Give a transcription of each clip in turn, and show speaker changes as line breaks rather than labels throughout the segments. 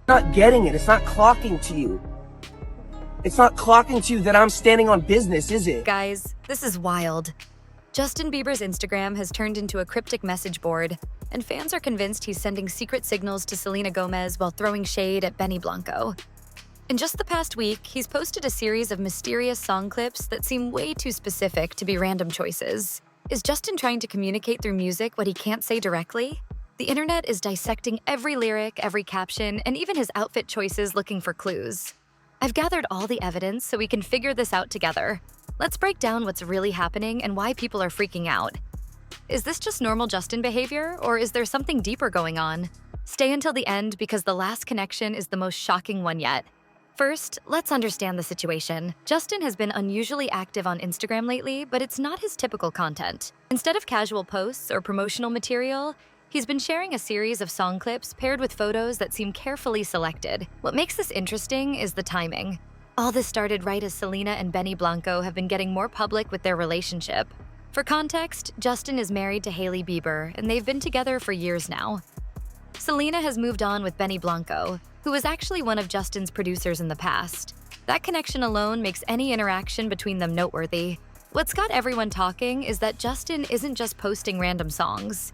Not getting it. It's not clocking to you. It's not clocking to you that I'm standing on business, is it?
Guys, this is wild. Justin Bieber's Instagram has turned into a cryptic message board, and fans are convinced he's sending secret signals to Selena Gomez while throwing shade at Benny Blanco. In just the past week, he's posted a series of mysterious song clips that seem way too specific to be random choices. Is Justin trying to communicate through music what he can't say directly? The internet is dissecting every lyric, every caption, and even his outfit choices looking for clues. I've gathered all the evidence so we can figure this out together. Let's break down what's really happening and why people are freaking out. Is this just normal Justin behavior, or is there something deeper going on? Stay until the end because the last connection is the most shocking one yet. First, let's understand the situation. Justin has been unusually active on Instagram lately, but it's not his typical content. Instead of casual posts or promotional material, he's been sharing a series of song clips paired with photos that seem carefully selected. What makes this interesting is the timing. All this started right as Selena and Benny Blanco have been getting more public with their relationship. For context, Justin is married to Hailey Bieber, and they've been together for years now. Selena has moved on with Benny Blanco, who was actually one of Justin's producers in the past. That connection alone makes any interaction between them noteworthy. What's got everyone talking is that Justin isn't just posting random songs.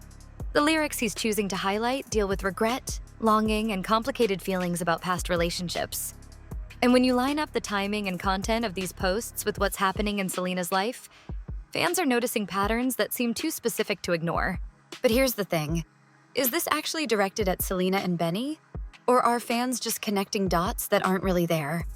The lyrics he's choosing to highlight deal with regret, longing, and complicated feelings about past relationships. And when you line up the timing and content of these posts with what's happening in Selena's life, fans are noticing patterns that seem too specific to ignore. But here's the thing. Is this actually directed at Selena and Benny? Or are fans just connecting dots that aren't really there?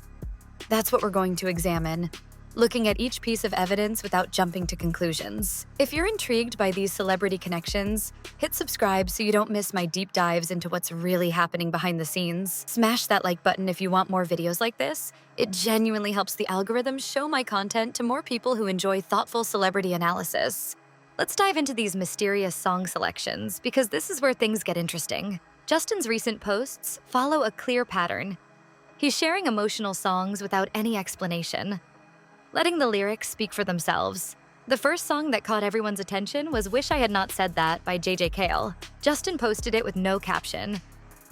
That's what we're going to examine, looking at each piece of evidence without jumping to conclusions. If you're intrigued by these celebrity connections, hit subscribe so you don't miss my deep dives into what's really happening behind the scenes. Smash that like button if you want more videos like this. It genuinely helps the algorithm show my content to more people who enjoy thoughtful celebrity analysis. Let's dive into these mysterious song selections, because this is where things get interesting. Justin's recent posts follow a clear pattern. He's sharing emotional songs without any explanation, letting the lyrics speak for themselves. The first song that caught everyone's attention was Wish I Had Not Said That by JJ Cale. Justin posted it with no caption,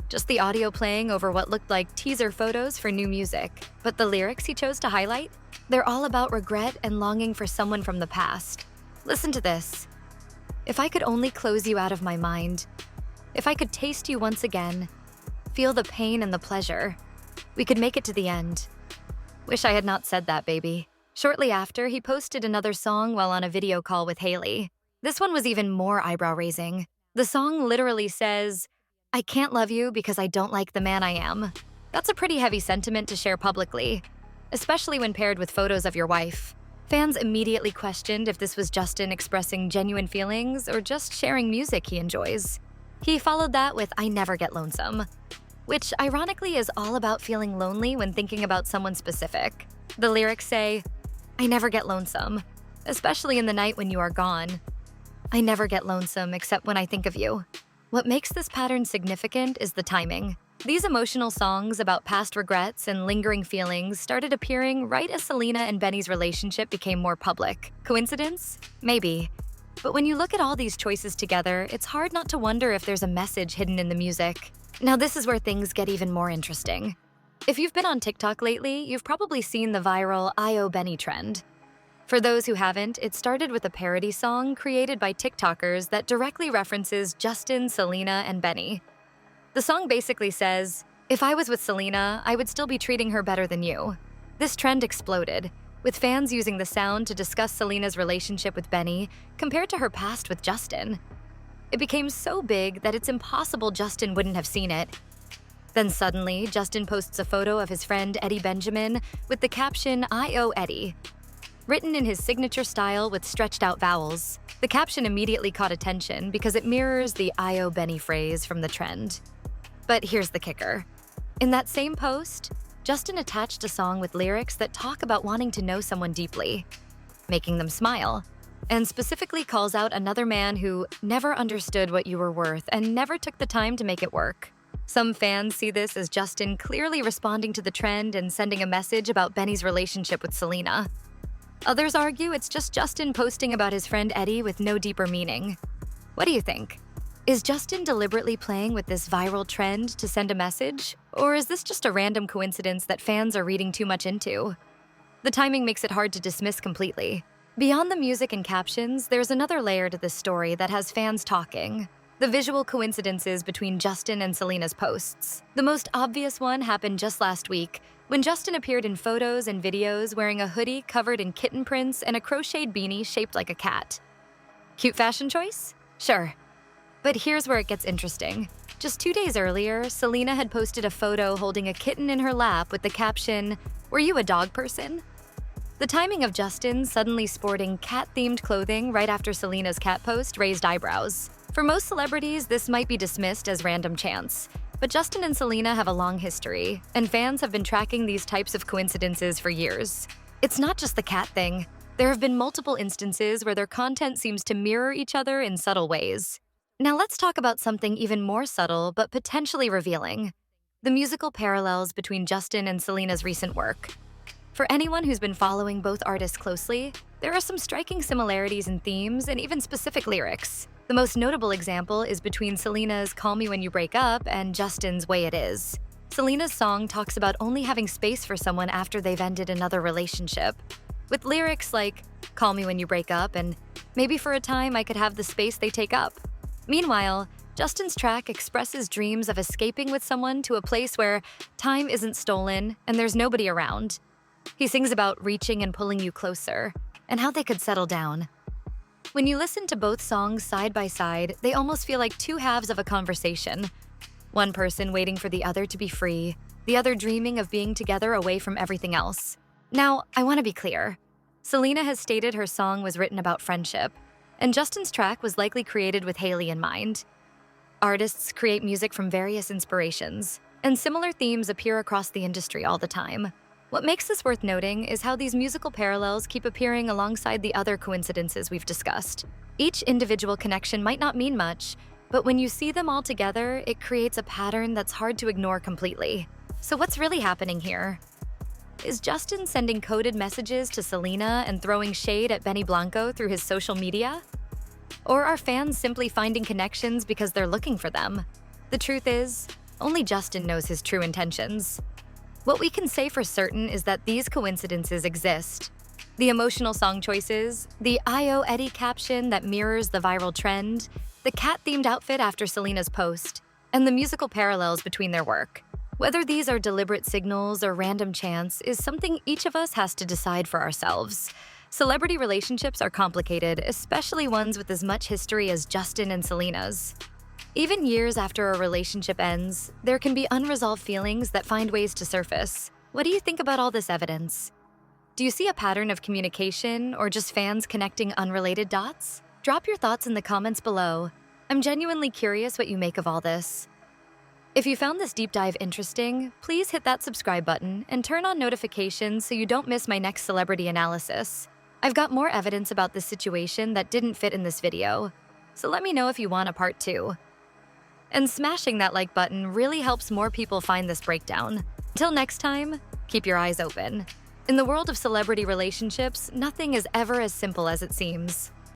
just the audio playing over what looked like teaser photos for new music. But the lyrics he chose to highlight? They're all about regret and longing for someone from the past. Listen to this. If I could only close you out of my mind, if I could taste you once again, feel the pain and the pleasure, we could make it to the end. Wish I had not said that, baby. Shortly after, he posted another song while on a video call with Hailey. This one was even more eyebrow-raising. The song literally says, "I can't love you because I don't like the man I am." That's a pretty heavy sentiment to share publicly, especially when paired with photos of your wife. Fans immediately questioned if this was Justin expressing genuine feelings or just sharing music he enjoys. He followed that with "I never get lonesome," which ironically is all about feeling lonely when thinking about someone specific. The lyrics say, "I never get lonesome, especially in the night when you are gone. I never get lonesome except when I think of you." What makes this pattern significant is the timing. These emotional songs about past regrets and lingering feelings started appearing right as Selena and Benny's relationship became more public. Coincidence? Maybe. But when you look at all these choices together, it's hard not to wonder if there's a message hidden in the music. Now this is where things get even more interesting. If you've been on TikTok lately, you've probably seen the viral "I.O. Benny" trend. For those who haven't, it started with a parody song created by TikTokers that directly references Justin, Selena, and Benny. The song basically says, "If I was with Selena, I would still be treating her better than you." This trend exploded, with fans using the sound to discuss Selena's relationship with Benny compared to her past with Justin. It became so big that it's impossible Justin wouldn't have seen it. Then suddenly, Justin posts a photo of his friend Eddie Benjamin with the caption "I owe Eddie," written in his signature style with stretched out vowels. The caption immediately caught attention because it mirrors the "I owe Benny" phrase from the trend. But here's the kicker. In that same post, Justin attached a song with lyrics that talk about wanting to know someone deeply, making them smile, and specifically calls out another man who never understood what you were worth and never took the time to make it work. Some fans see this as Justin clearly responding to the trend and sending a message about Benny's relationship with Selena. Others argue it's just Justin posting about his friend Eddie with no deeper meaning. What do you think? Is Justin deliberately playing with this viral trend to send a message? Or is this just a random coincidence that fans are reading too much into? The timing makes it hard to dismiss completely. Beyond the music and captions, there's another layer to this story that has fans talking: the visual coincidences between Justin and Selena's posts. The most obvious one happened just last week, when Justin appeared in photos and videos wearing a hoodie covered in kitten prints and a crocheted beanie shaped like a cat. Cute fashion choice? Sure. But here's where it gets interesting. Just 2 days earlier, Selena had posted a photo holding a kitten in her lap with the caption, "Were you a dog person?" The timing of Justin suddenly sporting cat-themed clothing right after Selena's cat post raised eyebrows. For most celebrities, this might be dismissed as random chance. But Justin and Selena have a long history, and fans have been tracking these types of coincidences for years. It's not just the cat thing. There have been multiple instances where their content seems to mirror each other in subtle ways. Now let's talk about something even more subtle but potentially revealing: the musical parallels between Justin and Selena's recent work. For anyone who's been following both artists closely, there are some striking similarities in themes and even specific lyrics. The most notable example is between Selena's "Call Me When You Break Up" and Justin's "Way It Is." Selena's song talks about only having space for someone after they've ended another relationship, with lyrics like "Call me when you break up" and "Maybe for a time I could have the space they take up." Meanwhile, Justin's track expresses dreams of escaping with someone to a place where time isn't stolen and there's nobody around. He sings about reaching and pulling you closer, and how they could settle down. When you listen to both songs side by side, they almost feel like two halves of a conversation. One person waiting for the other to be free, the other dreaming of being together away from everything else. Now, I want to be clear. Selena has stated her song was written about friendship, and Justin's track was likely created with Hailey in mind. Artists create music from various inspirations, and similar themes appear across the industry all the time. What makes this worth noting is how these musical parallels keep appearing alongside the other coincidences we've discussed. Each individual connection might not mean much, but when you see them all together, it creates a pattern that's hard to ignore completely. So what's really happening here? Is Justin sending coded messages to Selena and throwing shade at Benny Blanco through his social media? Or are fans simply finding connections because they're looking for them? The truth is, only Justin knows his true intentions. What we can say for certain is that these coincidences exist. The emotional song choices, the "I.O. Eddie" caption that mirrors the viral trend, the cat-themed outfit after Selena's post, and the musical parallels between their work. Whether these are deliberate signals or random chance is something each of us has to decide for ourselves. Celebrity relationships are complicated, especially ones with as much history as Justin and Selena's. Even years after a relationship ends, there can be unresolved feelings that find ways to surface. What do you think about all this evidence? Do you see a pattern of communication or just fans connecting unrelated dots? Drop your thoughts in the comments below. I'm genuinely curious what you make of all this. If you found this deep dive interesting, please hit that subscribe button and turn on notifications so you don't miss my next celebrity analysis. I've got more evidence about this situation that didn't fit in this video, so let me know if you want a part 2. And smashing that like button really helps more people find this breakdown. Until next time, keep your eyes open. In the world of celebrity relationships, nothing is ever as simple as it seems.